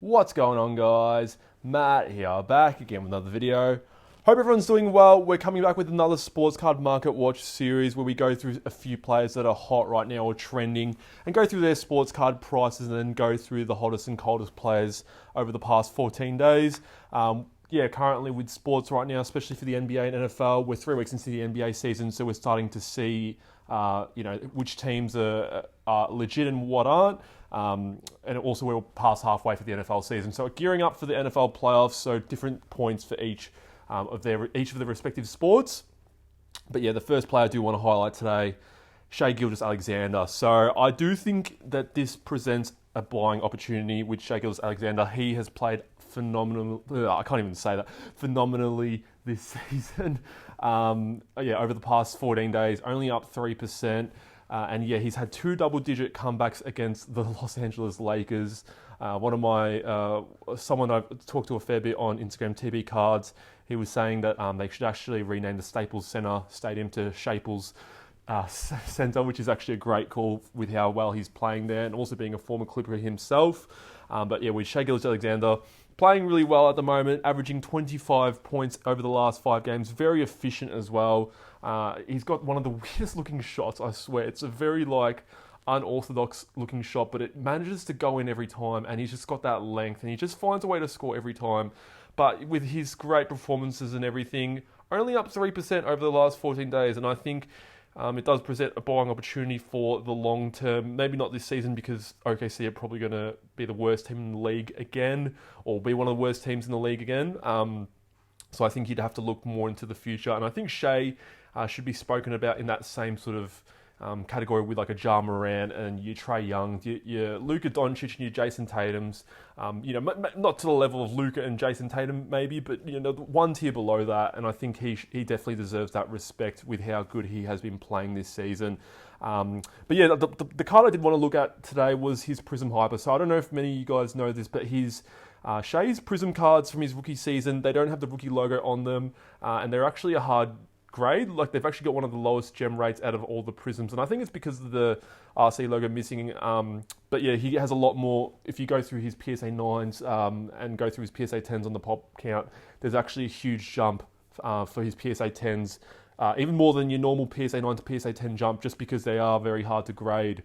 What's going on, guys? Matt here, back again with another video. Hope everyone's doing well. We're coming back with another sports card market watch series where we go through a few players that are hot right now or trending and go through their sports card prices and then go through the hottest and coldest players over the past 14 days. Currently with sports right now, especially for the NBA and NFL, we're 3 weeks into the NBA season, so we're starting to see which teams are legit and what aren't. And also we're past halfway for the NFL season. So gearing up for the NFL playoffs, so different points for each of their respective sports. But yeah, the first player I do want to highlight today, Shai Gilgeous-Alexander. So I do think that this presents a buying opportunity with Shai Gilgeous-Alexander. He has played phenomenally this season. Over the past 14 days, only up 3%. He's had 2 double-digit comebacks against the Los Angeles Lakers. Someone I've talked to a fair bit on Instagram TV Cards, he was saying that they should actually rename the Staples Center Stadium to Shaples Center, which is actually a great call with how well he's playing there and also being a former Clipper himself. With Shai Gilgeous-Alexander playing really well at the moment, averaging 25 points over the last 5 games, very efficient as well. He's got one of the weirdest looking shots, I swear. It's a very unorthodox looking shot, but it manages to go in every time, and he's just got that length, and he just finds a way to score every time. But with his great performances and everything, only up 3% over the last 14 days, and I think it does present a buying opportunity for the long term. Maybe not this season because OKC are probably going to be the worst team in the league again, or be one of the worst teams in the league again. So I think you'd have to look more into the future, and I think Shai should be spoken about in that same sort of category with like a Ja Morant and your Trae Young, your Luka Doncic and your Jason Tatums. Not to the level of Luka and Jason Tatum maybe, but one tier below that. And I think he definitely deserves that respect with how good he has been playing this season. The card I did want to look at today was his Prism Hyper. So I don't know if many of you guys know this, but Shai's Prism cards from his rookie season, they don't have the rookie logo on them, and they're actually a hard grade. Like, they've actually got one of the lowest gem rates out of all the Prisms, and I think it's because of the RC logo missing. He has a lot more. If you go through his PSA 9s and go through his PSA 10s on the pop count, there's actually a huge jump for his PSA 10s, even more than your normal PSA 9 to PSA 10 jump, just because they are very hard to grade.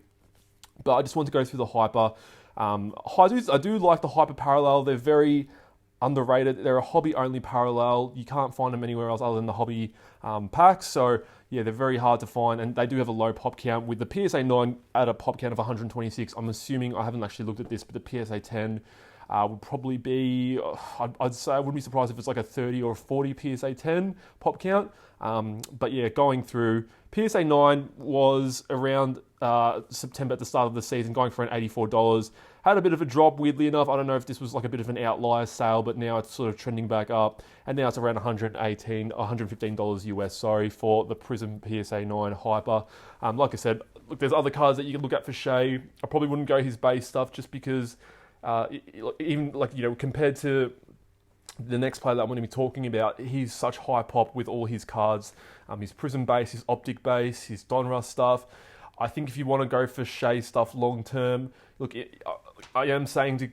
But I just want to go through the Hyper. I do like the Hyper Parallel. They're very underrated. They're a hobby-only parallel. You can't find them anywhere else other than the hobby packs. So, yeah, they're very hard to find, and they do have a low pop count. With the PSA 9 at a pop count of 126, I'm assuming, I haven't actually looked at this, but the PSA 10 would probably be, I'd say I wouldn't be surprised if it's like a 30 or a 40 PSA 10 pop count. Going through, PSA 9 was around September at the start of the season, going for an $84. Had a bit of a drop, weirdly enough. I don't know if this was like a bit of an outlier sale, but now it's sort of trending back up. And now it's around $115 US, for the Prism PSA 9 Hyper. Like I said, look, there's other cards that you can look at for Shai. I probably wouldn't go his base stuff just because compared to the next player that I'm going to be talking about, he's such high pop with all his cards. His Prism base, his Optic base, his Donruss stuff. I think if you want to go for Shai stuff long term, look, I am saying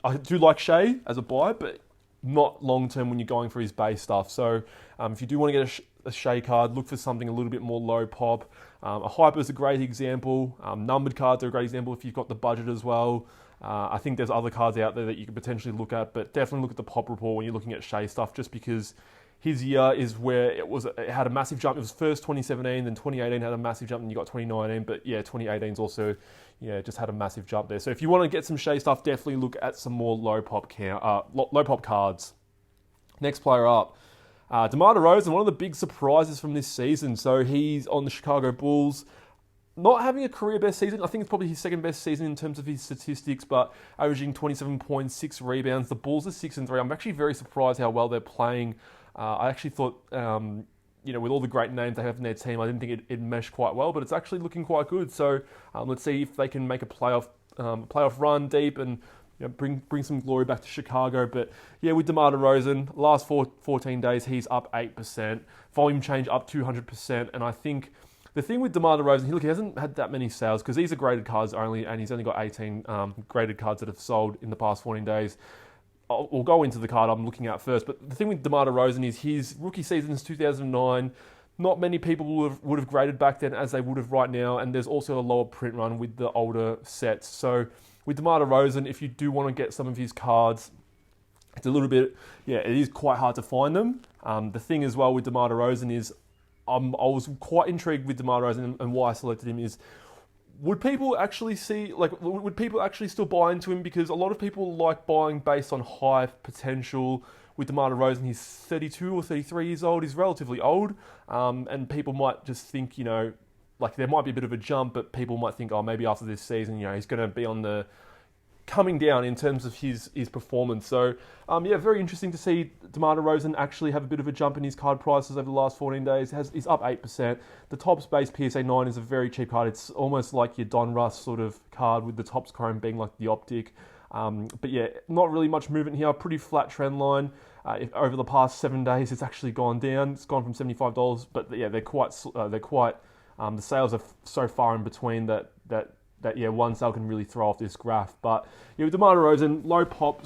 I do like Shai as a buy, but not long term when you're going for his base stuff. So if you do want to get a Shai card, look for something a little bit more low pop. A Hyper is a great example. Numbered cards are a great example if you've got the budget as well. I think there's other cards out there that you could potentially look at, but definitely look at the pop report when you're looking at Shai stuff, just because his year is where it had a massive jump. It was first 2017, then 2018 had a massive jump, and you got 2019. But yeah, 2018's also just had a massive jump there. So if you want to get some Shai stuff, definitely look at some more low pop cards. Next player up, Demar Derozan, one of the big surprises from this season. So he's on the Chicago Bulls. Not having a career best season. I think it's probably his second best season in terms of his statistics, but averaging 27.6 rebounds. The Bulls are 6-3. I'm actually very surprised how well they're playing. I actually thought, with all the great names they have in their team, I didn't think it'd mesh quite well, but it's actually looking quite good. So let's see if they can make a playoff run deep and bring some glory back to Chicago. But yeah, with DeMar DeRozan, last 14 days, he's up 8%. Volume change up 200%. And I think The thing with Demar Derozan, he hasn't had that many sales because these are graded cards only, and he's only got 18 graded cards that have sold in the past 14 days. We'll go into the card I'm looking at first, but the thing with Demar Derozan is his rookie season is 2009. Not many people would have graded back then as they would have right now, and there's also a lower print run with the older sets. So with Demar Derozan, if you do want to get some of his cards, it's a little bit, it is quite hard to find them. The thing as well with Demar Derozan is, I was quite intrigued with Demar Derozan, and why I selected him is, would people actually would people actually still buy into him? Because a lot of people like buying based on high potential. With Demar Derozan, he's 32 or 33 years old. He's relatively old, and people might just think, there might be a bit of a jump, but people might think, oh, maybe after this season, he's going to be on the coming down in terms of his performance. So, very interesting to see Demar Derozan actually have a bit of a jump in his card prices over the last 14 days. He's up 8%. The Topps base PSA 9 is a very cheap card. It's almost like your Don Russ sort of card, with the Topps Chrome being like the Optic. Not really much movement here. Pretty flat trend line. Over the past 7 days, it's actually gone down. It's gone from $75, but they're quite. The sales are so far in between that one sale can really throw off this graph. But with Demar Derozan, low pop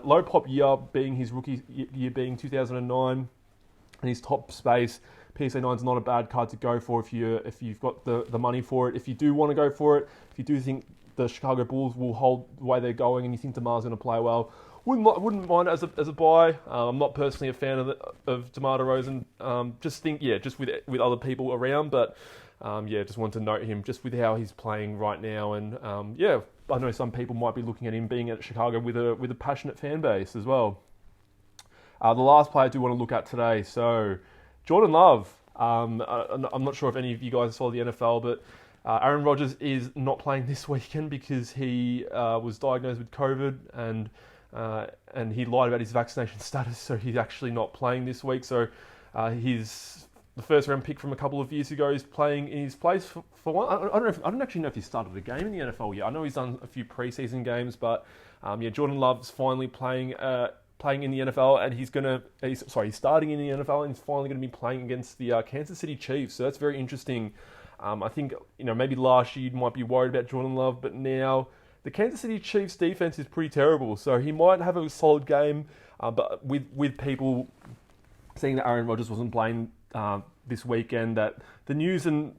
low pop year being his rookie year being 2009, and his top space PSA 9 is not a bad card to go for if you've got the money for it. If you do want to go for it, if you do think the Chicago Bulls will hold the way they're going, and you think Demar's going to play well, wouldn't mind it as a buy. I'm not personally a fan of Demar Derozan. Just with other people around, but just want to note him just with how he's playing right now, and I know some people might be looking at him being at Chicago with a passionate fan base as well. The last player I do want to look at today, so Jordan Love. I'm not sure if any of you guys follow the NFL, but Aaron Rodgers is not playing this weekend because he was diagnosed with COVID, and he lied about his vaccination status, so he's actually not playing this week. So he's the first round pick from a couple of years ago is playing in his place for one. I don't actually know if he started a game in the NFL yet. I know he's done a few preseason games, but Jordan Love's finally playing in the NFL, and he's starting in the NFL, and he's finally going to be playing against the Kansas City Chiefs. So that's very interesting. I think, maybe last year you might be worried about Jordan Love, but now the Kansas City Chiefs defense is pretty terrible. So he might have a solid game, but with people seeing that Aaron Rodgers wasn't playing this weekend, that the news the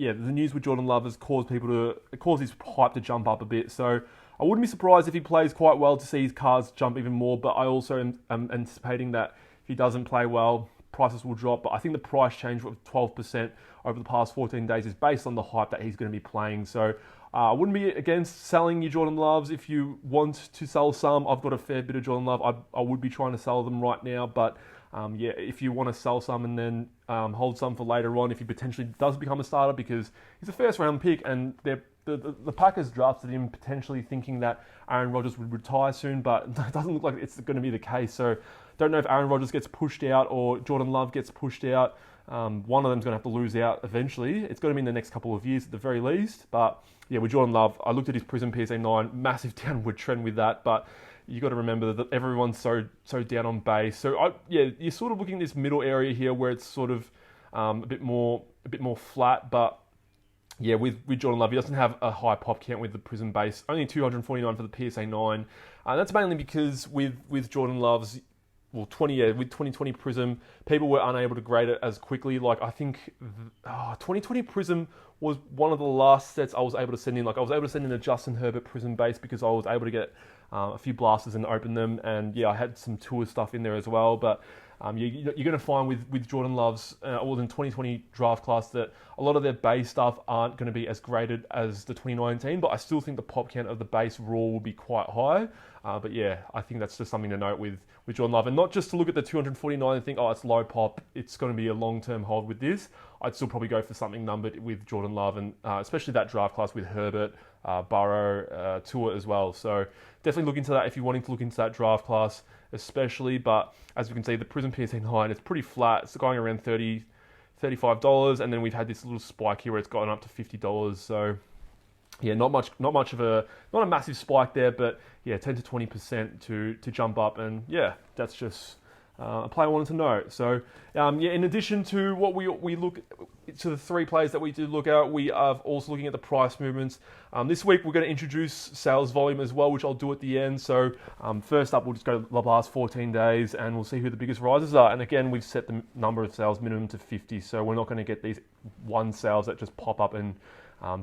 news with Jordan Love has caused his hype to jump up a bit. So I wouldn't be surprised if he plays quite well to see his cards jump even more, but I also am anticipating that if he doesn't play well, prices will drop. But I think the price change of 12% over the past 14 days is based on the hype that he's going to be playing. So I wouldn't be against selling your Jordan Loves if you want to sell some. I've got a fair bit of Jordan Love. I would be trying to sell them right now, but if you want to sell some and then hold some for later on, if he potentially does become a starter, because he's a first round pick, and the Packers drafted him potentially thinking that Aaron Rodgers would retire soon, but it doesn't look like it's going to be the case. So don't know if Aaron Rodgers gets pushed out or Jordan Love gets pushed out. One of them's going to have to lose out eventually. It's going to be in the next couple of years at the very least. But with Jordan Love, I looked at his Prism PSA 9, massive downward trend with that. But you got to remember that everyone's so down on base. So you're sort of looking at this middle area here where it's sort of a bit more flat. But with Jordan Love, he doesn't have a high pop count with the Prism base. Only 249 for the PSA 9. And that's mainly because with Jordan Love's, with 2020 Prism, people were unable to grade it as quickly. Like, I think 2020 Prism was one of the last sets I was able to send in. Like, I was able to send in a Justin Herbert Prism base because I was able to get a few blasters and open them. And I had some tour stuff in there as well. But you're going to find with Jordan Love's, in 2020 draft class, that a lot of their base stuff aren't going to be as graded as the 2019, but I still think the pop count of the base raw will be quite high. I think that's just something to note with Jordan Love, and not just to look at the 249 and think, oh, it's low pop, it's going to be a long-term hold with this. I'd still probably go for something numbered with Jordan Love, and especially that draft class with Herbert, Burrow, Tua as well. So definitely look into that if you're wanting to look into that draft class especially. But as we can see, the Prism PSA 9, it's pretty flat. It's going around $35, and then we've had this little spike here where it's gotten up to $50. So not a massive spike there, but 10 to 20% to jump up, and that's just a player wanted to know. So, yeah, in addition to what we look to the 3 players that we do look at, we are also looking at the price movements. This week we're going to introduce sales volume as well, which I'll do at the end. So first up, we'll just go to the last 14 days and we'll see who the biggest risers are. And again, we've set the number of sales minimum to 50, so we're not going to get these one sales that just pop up and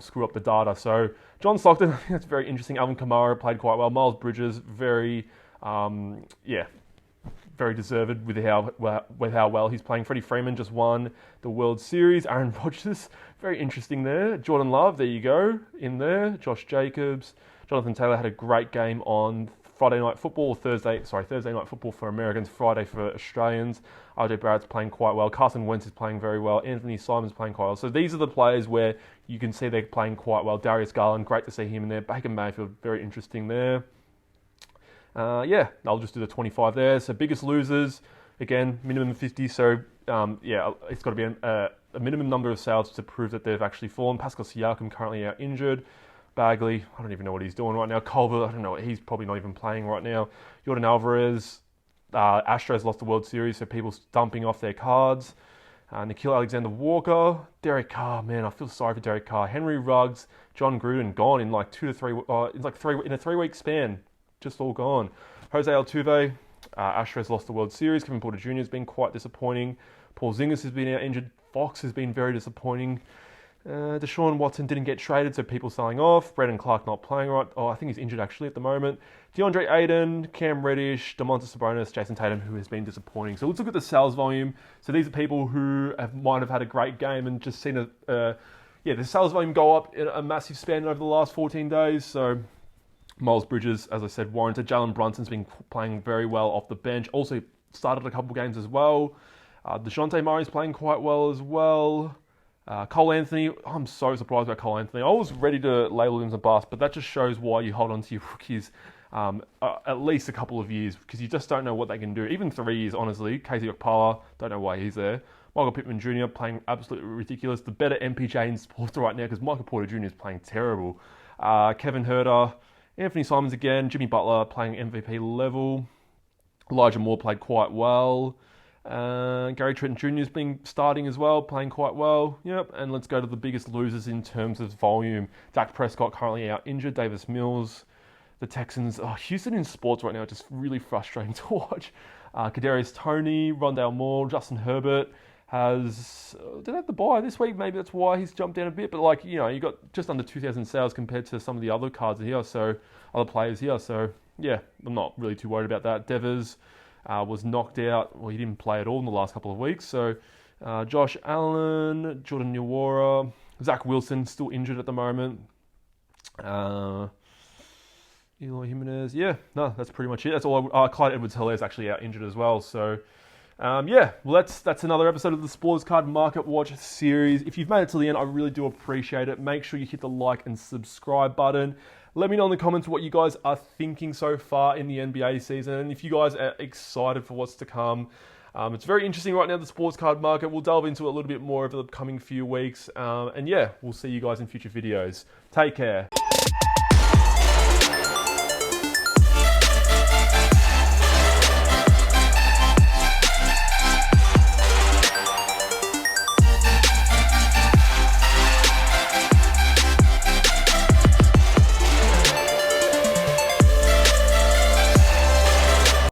screw up the data. So John Stockton, I think that's very interesting. Alvin Kamara played quite well. Miles Bridges, very deserved with how well he's playing. Freddie Freeman just won the World Series. Aaron Rodgers, very interesting there. Jordan Love, there you go, in there. Josh Jacobs. Jonathan Taylor had a great game on Thursday Night Football for Americans, Friday for Australians. RJ Barrett's playing quite well. Carson Wentz is playing very well. Anthony Simon's playing quite well. So these are the players where you can see they're playing quite well. Darius Garland, great to see him in there. Baker Mayfield, very interesting there. I'll just do the 25 there. So biggest losers, again, minimum 50. So it's got to be a minimum number of sales to prove that they've actually fallen. Pascal Siakam currently out injured. Bagley, I don't even know what he's doing right now. Culver, I don't know. He's probably not even playing right now. Jordan Alvarez, Astros lost the World Series, so people dumping off their cards. Nikhil Alexander-Walker, Derek Carr, man, I feel sorry for Derek Carr. Henry Ruggs, John Gruden, gone in like 2 to 3, in a 3-week span. Just all gone. Jose Altuve, Astros lost the World Series. Kevin Porter Jr. has been quite disappointing. Paul Zingas has been out injured. Fox has been very disappointing. Deshaun Watson didn't get traded, so people selling off. Brandon Clark not playing right. I think he's injured actually at the moment. DeAndre Ayton, Cam Reddish, Domantas Sabonis, Jason Tatum, who has been disappointing. So let's look at the sales volume. So these are people who might have had a great game and just seen the sales volume go up in a massive span over the last 14 days. So Miles Bridges, as I said, warranted. Jalen Brunson's been playing very well off the bench. Also started a couple games as well. DeJounte Murray's playing quite well as well. Cole Anthony, I'm so surprised about Cole Anthony. I was ready to label him as a bust, but that just shows why you hold on to your rookies at least a couple of years, because you just don't know what they can do. Even 3 years, honestly. Casey Okpala, don't know why he's there. Michael Pittman Jr. playing absolutely ridiculous. The better MPJ in sports right now, because Michael Porter Jr. is playing terrible. Kevin Huerter, Anthony Simons again, Jimmy Butler playing MVP level. Elijah Moore played quite well. Gary Trent Jr. has been starting as well, playing quite well. Yep, and let's go to the biggest losers in terms of volume. Dak Prescott currently out injured. Davis Mills. The Texans. Houston in sports right now, just really frustrating to watch. Kadarius Toney, Rondale Moore, Justin Herbert did they have the bye this week? Maybe that's why he's jumped down a bit. But you got just under 2,000 sales compared to some of the other cards here, so other players here. So yeah, I'm not really too worried about that. Devers was knocked out. Well, he didn't play at all in the last couple of weeks. So Josh Allen, Jordan Nwora, Zach Wilson still injured at the moment. Eloy Jimenez. Yeah, no, that's pretty much it. That's all. Clyde Edwards-Helaire is actually out injured as well. So that's another episode of the Sports Card Market Watch series. If you've made it to the end, I really do appreciate it. Make sure you hit the like and subscribe button. Let me know in the comments what you guys are thinking so far in the NBA season, and if you guys are excited for what's to come. It's very interesting right now, the sports card market. We'll delve into it a little bit more over the coming few weeks. We'll see you guys in future videos. Take care.